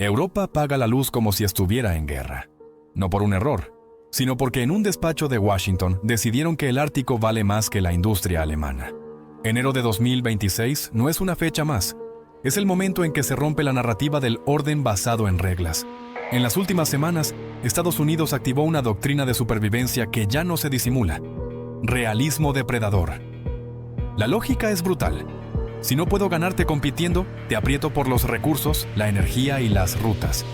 Europa paga la luz como si estuviera en guerra. No por un error, sino porque en un despacho de Washington decidieron que el Ártico vale más que la industria alemana. Enero de 2026 no es una fecha más. Es el momento en que se rompe la narrativa del orden basado en reglas. En las últimas semanas, Estados Unidos activó una doctrina de supervivencia que ya no se disimula. Realismo depredador. La lógica es brutal. Si no puedo ganarte compitiendo, te aprieto por los recursos, la energía y las rutas.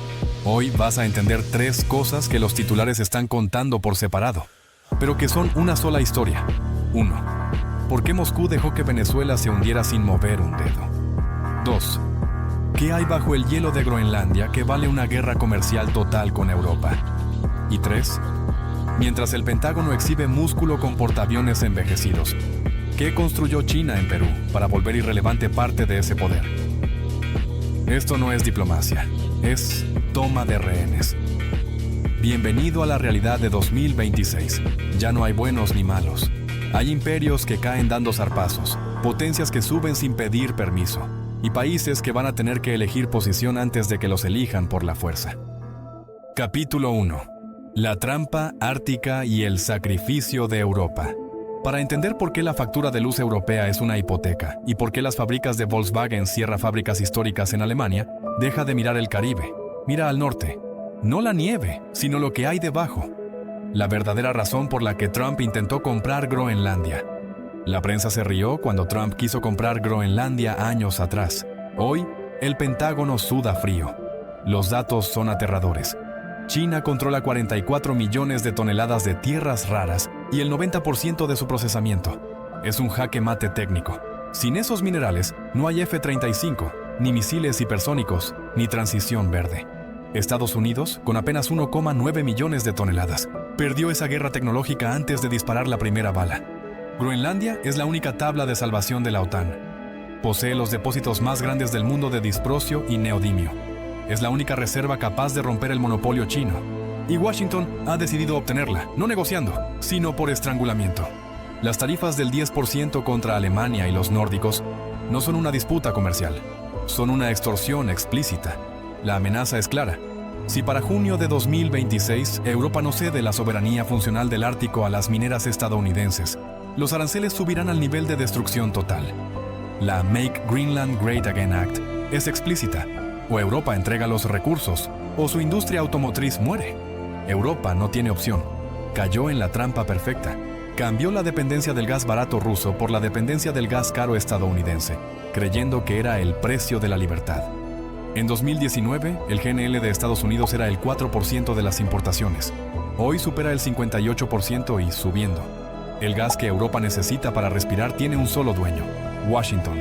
Hoy vas a entender 3 cosas que los titulares están contando por separado, pero que son una sola historia. 1. ¿Por qué Moscú dejó que Venezuela se hundiera sin mover un dedo? 2. ¿Qué hay bajo el hielo de Groenlandia que vale una guerra comercial total con Europa? Y 3. Mientras el Pentágono exhibe músculo con portaaviones envejecidos, ¿qué construyó China en Perú para volver irrelevante parte de ese poder? Esto no es diplomacia, es toma de rehenes. Bienvenido a la realidad de 2026. Ya no hay buenos ni malos. Hay imperios que caen dando zarpazos, potencias que suben sin pedir permiso, y países que van a tener que elegir posición antes de que los elijan por la fuerza. Capítulo 1. La trampa ártica y el sacrificio de Europa. Para entender por qué la factura de luz europea es una hipoteca y por qué las fábricas de Volkswagen cierran fábricas históricas en Alemania, deja de mirar el Caribe, mira al norte. No la nieve, sino lo que hay debajo. La verdadera razón por la que Trump intentó comprar Groenlandia. La prensa se rió cuando Trump quiso comprar Groenlandia años atrás. Hoy, el Pentágono suda frío. Los datos son aterradores. China controla 44 millones de toneladas de tierras raras y el 90% de su procesamiento. Es un jaque mate técnico. Sin esos minerales, no hay F-35, ni misiles hipersónicos, ni transición verde. Estados Unidos, con apenas 1,9 millones de toneladas, perdió esa guerra tecnológica antes de disparar la primera bala. Groenlandia es la única tabla de salvación de la OTAN. Posee los depósitos más grandes del mundo de disprosio y neodimio. Es la única reserva capaz de romper el monopolio chino. Y Washington ha decidido obtenerla, no negociando, sino por estrangulamiento. Las tarifas del 10% contra Alemania y los nórdicos no son una disputa comercial, son una extorsión explícita. La amenaza es clara. Si para junio de 2026 Europa no cede la soberanía funcional del Ártico a las mineras estadounidenses, los aranceles subirán al nivel de destrucción total. La Make Greenland Great Again Act es explícita. O Europa entrega los recursos, o su industria automotriz muere. Europa no tiene opción. Cayó en la trampa perfecta. Cambió la dependencia del gas barato ruso por la dependencia del gas caro estadounidense, creyendo que era el precio de la libertad. En 2019, el GNL de Estados Unidos era el 4% de las importaciones. Hoy supera el 58% y subiendo. El gas que Europa necesita para respirar tiene un solo dueño, Washington.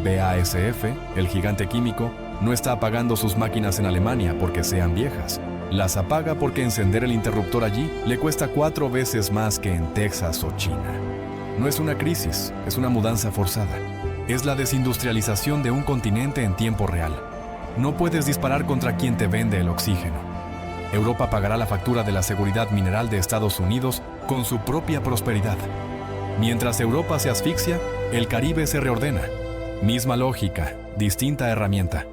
BASF, el gigante químico, no está apagando sus máquinas en Alemania porque sean viejas. Las apaga porque encender el interruptor allí le cuesta 4 veces más que en Texas o China. No es una crisis, es una mudanza forzada. Es la desindustrialización de un continente en tiempo real. No puedes disparar contra quien te vende el oxígeno. Europa pagará la factura de la seguridad mineral de Estados Unidos con su propia prosperidad. Mientras Europa se asfixia, el Caribe se reordena. Misma lógica, distinta herramienta.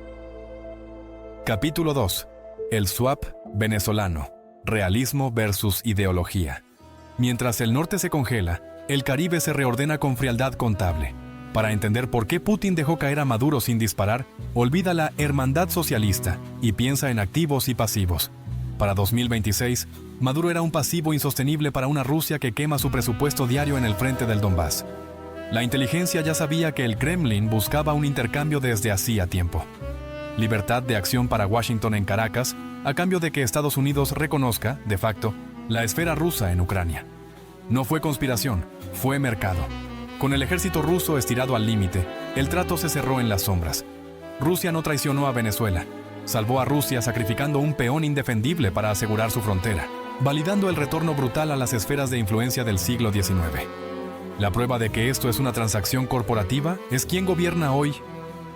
Capítulo 2. El swap venezolano. Realismo versus ideología. Mientras el norte se congela, el Caribe se reordena con frialdad contable. Para entender por qué Putin dejó caer a Maduro sin disparar, olvida la hermandad socialista y piensa en activos y pasivos. Para 2026, Maduro era un pasivo insostenible para una Rusia que quema su presupuesto diario en el frente del Donbass. La inteligencia ya sabía que el Kremlin buscaba un intercambio desde hacía tiempo. Libertad de acción para Washington en Caracas, a cambio de que Estados Unidos reconozca, de facto, la esfera rusa en Ucrania. No fue conspiración, fue mercado. Con el ejército ruso estirado al límite, el trato se cerró en las sombras. Rusia no traicionó a Venezuela. Salvó a Rusia sacrificando un peón indefendible para asegurar su frontera, validando el retorno brutal a las esferas de influencia del siglo XIX. La prueba de que esto es una transacción corporativa es quién gobierna hoy.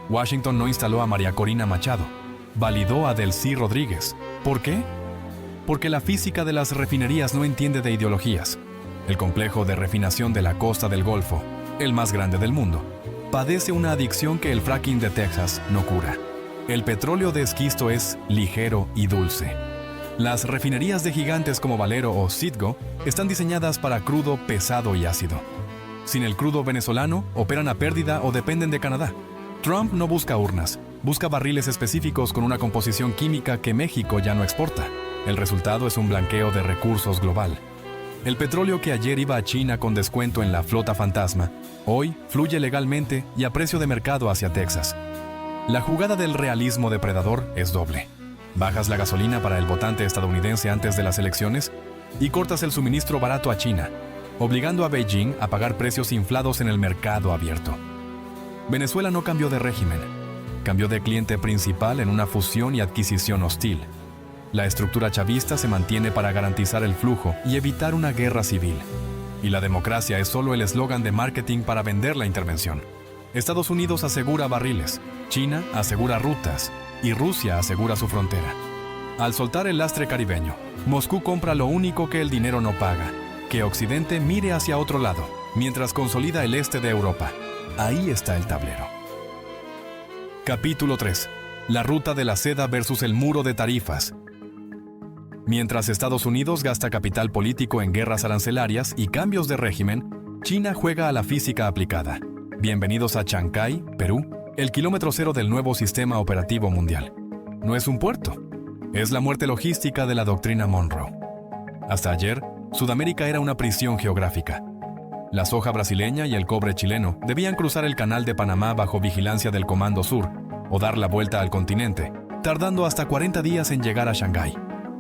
Washington no instaló a María Corina Machado, validó a Delcy Rodríguez. ¿Por qué? Porque la física de las refinerías no entiende de ideologías. El complejo de refinación de la costa del Golfo, el más grande del mundo, padece una adicción que el fracking de Texas no cura. El petróleo de esquisto es ligero y dulce. Las refinerías de gigantes como Valero o Citgo están diseñadas para crudo pesado y ácido. Sin el crudo venezolano, operan a pérdida o dependen de Canadá. Trump no busca urnas, busca barriles específicos con una composición química que México ya no exporta. El resultado es un blanqueo de recursos global. El petróleo que ayer iba a China con descuento en la flota fantasma, hoy fluye legalmente y a precio de mercado hacia Texas. La jugada del realismo depredador es doble. Bajas la gasolina para el votante estadounidense antes de las elecciones y cortas el suministro barato a China, obligando a Beijing a pagar precios inflados en el mercado abierto. Venezuela no cambió de régimen, cambió de cliente principal en una fusión y adquisición hostil. La estructura chavista se mantiene para garantizar el flujo y evitar una guerra civil. Y la democracia es solo el eslogan de marketing para vender la intervención. Estados Unidos asegura barriles, China asegura rutas y Rusia asegura su frontera. Al soltar el lastre caribeño, Moscú compra lo único que el dinero no paga, que Occidente mire hacia otro lado, mientras consolida el este de Europa. Ahí está el tablero. Capítulo 3. La ruta de la seda versus el muro de tarifas. Mientras Estados Unidos gasta capital político en guerras arancelarias y cambios de régimen, China juega a la física aplicada. Bienvenidos a Chancay, Perú, el kilómetro cero del nuevo sistema operativo mundial. No es un puerto, es la muerte logística de la doctrina Monroe. Hasta ayer, Sudamérica era una prisión geográfica. La soja brasileña y el cobre chileno debían cruzar el canal de Panamá bajo vigilancia del Comando Sur o dar la vuelta al continente, tardando hasta 40 días en llegar a Shanghái.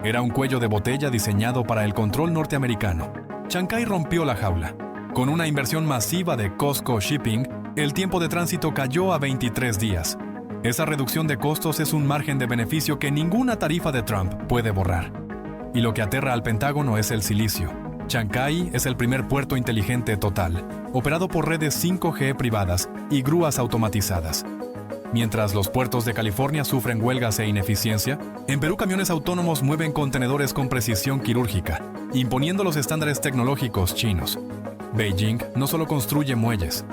Era un cuello de botella diseñado para el control norteamericano. Chancay rompió la jaula. Con una inversión masiva de COSCO Shipping, el tiempo de tránsito cayó a 23 días. Esa reducción de costos es un margen de beneficio que ninguna tarifa de Trump puede borrar. Y lo que aterra al Pentágono es el silicio. Chancay es el primer puerto inteligente total, operado por redes 5G privadas y grúas automatizadas. Mientras los puertos de California sufren huelgas e ineficiencia, en Perú camiones autónomos mueven contenedores con precisión quirúrgica, imponiendo los estándares tecnológicos chinos. Beijing no solo construye muelles,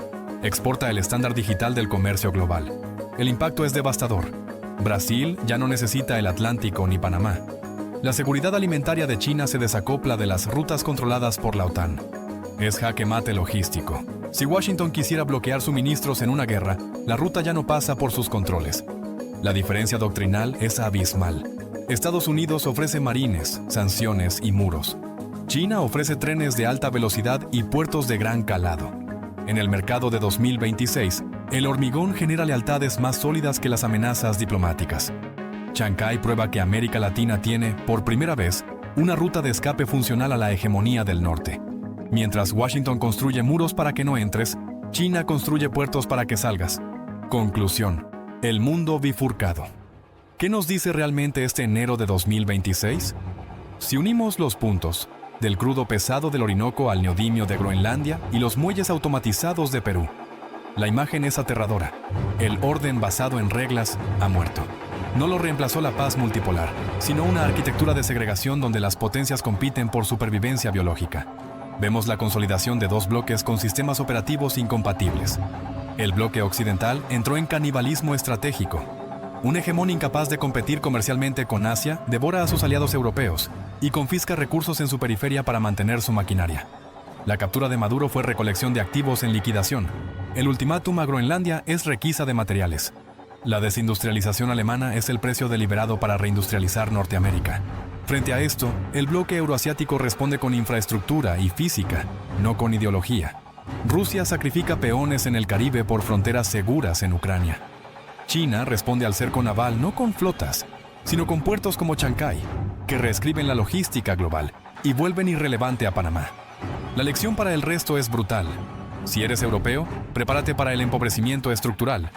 exporta el estándar digital del comercio global. El impacto es devastador. Brasil ya no necesita el Atlántico ni Panamá. La seguridad alimentaria de China se desacopla de las rutas controladas por la OTAN. Es jaque mate logístico. Si Washington quisiera bloquear suministros en una guerra, la ruta ya no pasa por sus controles. La diferencia doctrinal es abismal. Estados Unidos ofrece marines, sanciones y muros. China ofrece trenes de alta velocidad y puertos de gran calado. En el mercado de 2026, el hormigón genera lealtades más sólidas que las amenazas diplomáticas. Chancay prueba que América Latina tiene, por primera vez, una ruta de escape funcional a la hegemonía del norte. Mientras Washington construye muros para que no entres, China construye puertos para que salgas. Conclusión: el mundo bifurcado. ¿Qué nos dice realmente este enero de 2026? Si unimos los puntos, del crudo pesado del Orinoco al neodimio de Groenlandia y los muelles automatizados de Perú, la imagen es aterradora. El orden basado en reglas ha muerto. No lo reemplazó la paz multipolar, sino una arquitectura de segregación donde las potencias compiten por supervivencia biológica. Vemos la consolidación de dos bloques con sistemas operativos incompatibles. El bloque occidental entró en canibalismo estratégico. Un hegemón incapaz de competir comercialmente con Asia devora a sus aliados europeos y confisca recursos en su periferia para mantener su maquinaria. La captura de Maduro fue recolección de activos en liquidación. El ultimátum a Groenlandia es requisa de materiales. La desindustrialización alemana es el precio deliberado para reindustrializar Norteamérica. Frente a esto, el bloque euroasiático responde con infraestructura y física, no con ideología. Rusia sacrifica peones en el Caribe por fronteras seguras en Ucrania. China responde al cerco naval no con flotas, sino con puertos como Chancay, que reescriben la logística global y vuelven irrelevante a Panamá. La lección para el resto es brutal. Si eres europeo, prepárate para el empobrecimiento estructural.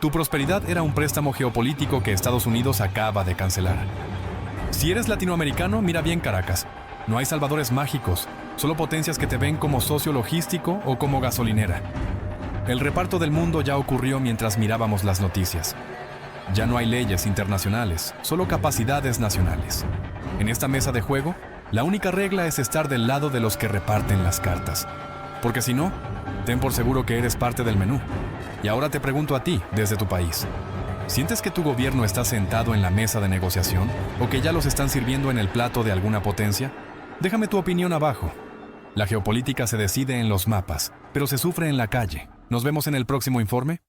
Tu prosperidad era un préstamo geopolítico que Estados Unidos acaba de cancelar. Si eres latinoamericano, mira bien Caracas. No hay salvadores mágicos, solo potencias que te ven como socio logístico o como gasolinera. El reparto del mundo ya ocurrió mientras mirábamos las noticias. Ya no hay leyes internacionales, solo capacidades nacionales. En esta mesa de juego, la única regla es estar del lado de los que reparten las cartas. Porque si no, ten por seguro que eres parte del menú. Y ahora te pregunto a ti, desde tu país, ¿Sientes que tu gobierno está sentado en la mesa de negociación o que ya los están sirviendo en el plato de alguna potencia? Déjame tu opinión abajo. La geopolítica se decide en los mapas, pero se sufre en la calle. Nos vemos en el próximo informe.